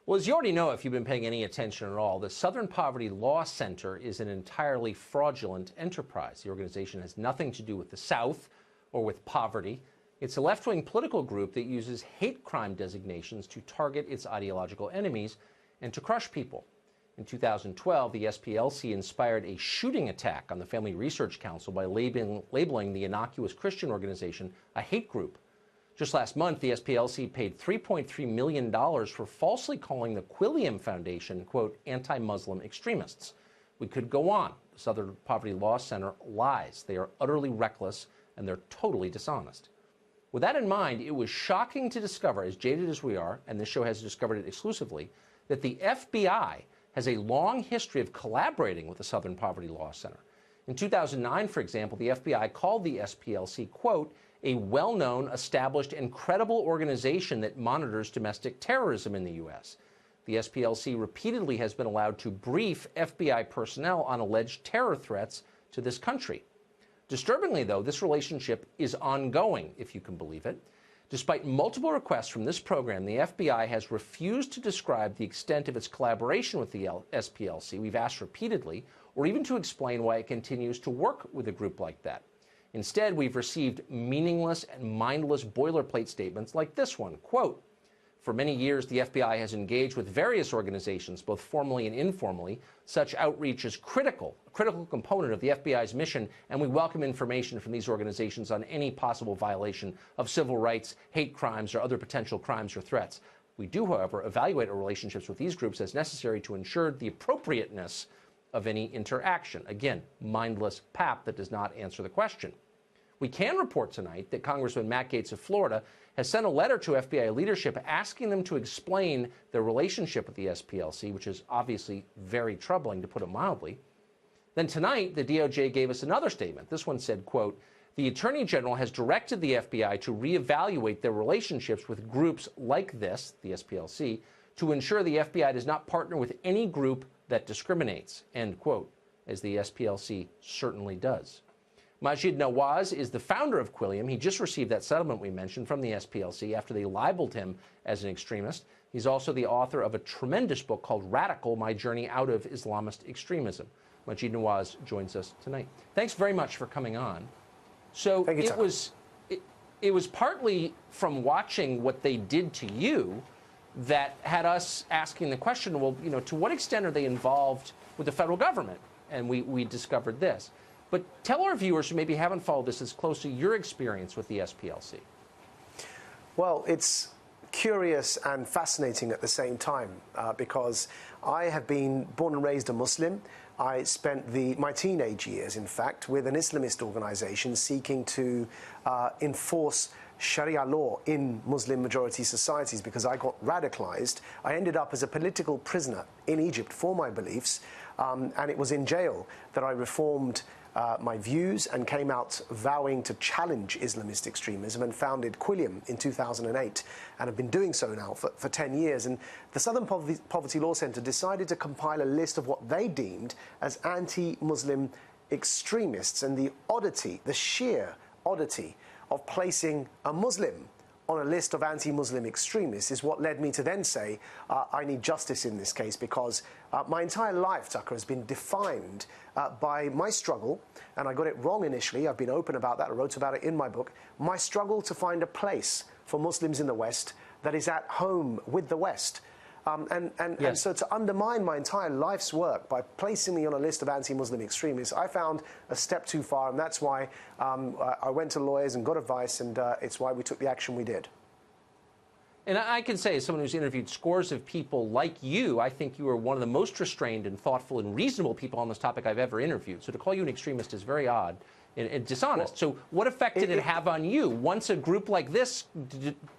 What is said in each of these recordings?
Well, as you already know, if you've been paying any attention at all, the Southern Poverty Law Center is an entirely fraudulent enterprise. The organization has nothing to do with the South or with poverty. It's a left-wing political group that uses hate crime designations to target its ideological enemies and to crush people. In 2012, the SPLC inspired a shooting attack on the Family Research Council by labeling the innocuous Christian organization a hate group. Just last month, the SPLC paid $3.3 million for falsely calling the Quilliam Foundation, quote, anti-Muslim extremists. We could go on. The Southern Poverty Law Center lies. They are utterly reckless, and they're totally dishonest. With that in mind, it was shocking to discover, as jaded as we are, and this show has discovered it exclusively, that the FBI has a long history of collaborating with the Southern Poverty Law Center. In 2009, for example, the FBI called the SPLC, quote, a well-known, established, and credible organization that monitors domestic terrorism in the U.S. The SPLC repeatedly has been allowed to brief FBI personnel on alleged terror threats to this country. Disturbingly, though, this relationship is ongoing, if you can believe it. Despite multiple requests from this program, the FBI has refused to describe the extent of its collaboration with the SPLC, we've asked repeatedly, or even to explain why it continues to work with a group like that. Instead, we've received meaningless and mindless boilerplate statements like this one, quote, for many years, the FBI has engaged with various organizations, both formally and informally. Such outreach is a critical component of the FBI's mission, and we welcome information from these organizations on any possible violation of civil rights, hate crimes, or other potential crimes or threats. We do, however, evaluate our relationships with these groups as necessary to ensure the appropriateness of any interaction. Again, mindless pap that does not answer the question. We can report tonight that Congressman Matt Gaetz of Florida has sent a letter to FBI leadership asking them to explain their relationship with the SPLC, which is obviously very troubling, to put it mildly. Then tonight, the DOJ gave us another statement. This one said, quote, the Attorney General has directed the FBI to reevaluate their relationships with groups like this, the SPLC, to ensure the FBI does not partner with any group that discriminates, end quote, as the SPLC certainly does. Maajid Nawaz is the founder of Quilliam. He just received that settlement we mentioned from the SPLC after they libeled him as an extremist. He's also the author of a tremendous book called Radical, My Journey Out of Islamist Extremism. Maajid Nawaz joins us tonight. Thanks very much for coming on. So it was partly from watching what they did to you that had us asking the question, well, you know, to what extent are they involved with the federal government? And we discovered this. But tell our viewers who maybe haven't followed this as closely your experience with the SPLC. Well, it's curious and fascinating at the same time because I have been born and raised a Muslim. I spent my teenage years, in fact, with an Islamist organization seeking to enforce Sharia law in Muslim-majority societies because I got radicalized. I ended up as a political prisoner in Egypt for my beliefs, and it was in jail that I reformed my views and came out vowing to challenge Islamist extremism and founded Quilliam in 2008 and have been doing so now for 10 years. And the Southern Poverty Law Center decided to compile a list of what they deemed as anti-Muslim extremists, and the oddity, the sheer oddity of placing a Muslim on a list of anti-Muslim extremists is what led me to then say, I need justice in this case, because my entire life, Tucker, has been defined by my struggle, and I got it wrong initially. I've been open about that. I wrote about it in my book. My struggle to find a place for Muslims in the West that is at home with the West. And so to undermine my entire life's work by placing me on a list of anti-Muslim extremists, I found a step too far, and that's why I went to lawyers and got advice, and it's why we took the action we did. And I can say, as someone who's interviewed scores of people like you, I think you are one of the most restrained and thoughtful and reasonable people on this topic I've ever interviewed. So to call you an extremist is very odd and dishonest. Well, so what effect did it have on you? Once a group like this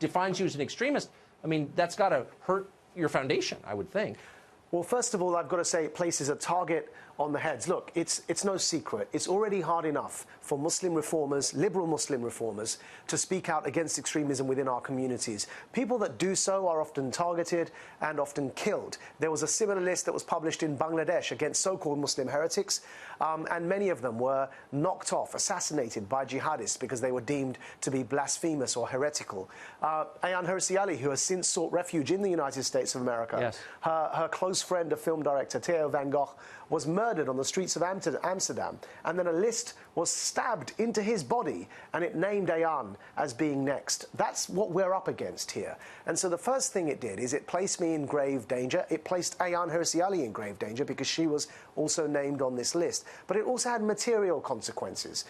defines you as an extremist, I mean, that's got to hurt your foundation, I would think. Well, first of all, I've got to say it places a target on the heads. Look, it's no secret. It's already hard enough for Muslim reformers, liberal Muslim reformers, to speak out against extremism within our communities. People that do so are often targeted and often killed. There was a similar list that was published in Bangladesh against so-called Muslim heretics, and many of them were knocked off, assassinated by jihadists because they were deemed to be blasphemous or heretical. Ayaan Hirsi Ali, who has since sought refuge in the United States of America, yes. her close friend, a film director, Theo van Gogh, was murdered on the streets of Amsterdam, and then a list was stabbed into his body, and it named Ayaan as being next. That's what we're up against here. And so the first thing it did is it placed me in grave danger. It placed Ayaan Hirsi Ali in grave danger because she was also named on this list. But it also had material consequences.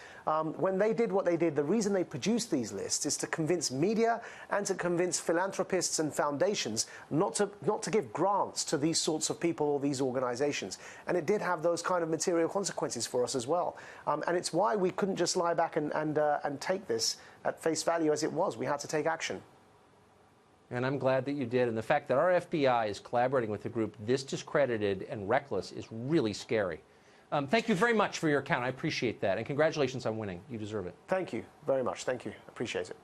When they did what they did, the reason they produced these lists is to convince media and to convince philanthropists and foundations not to give grants to these sorts of people or these organizations. And it did have those kind of material consequences for us as well. And it's why we couldn't just lie back and take this at face value as it was. We had to take action. And I'm glad that you did. And the fact that our FBI is collaborating with a group this discredited and reckless is really scary. Thank you very much for your account. I appreciate that. And congratulations on winning. You deserve it. Thank you very much. Thank you. Appreciate it.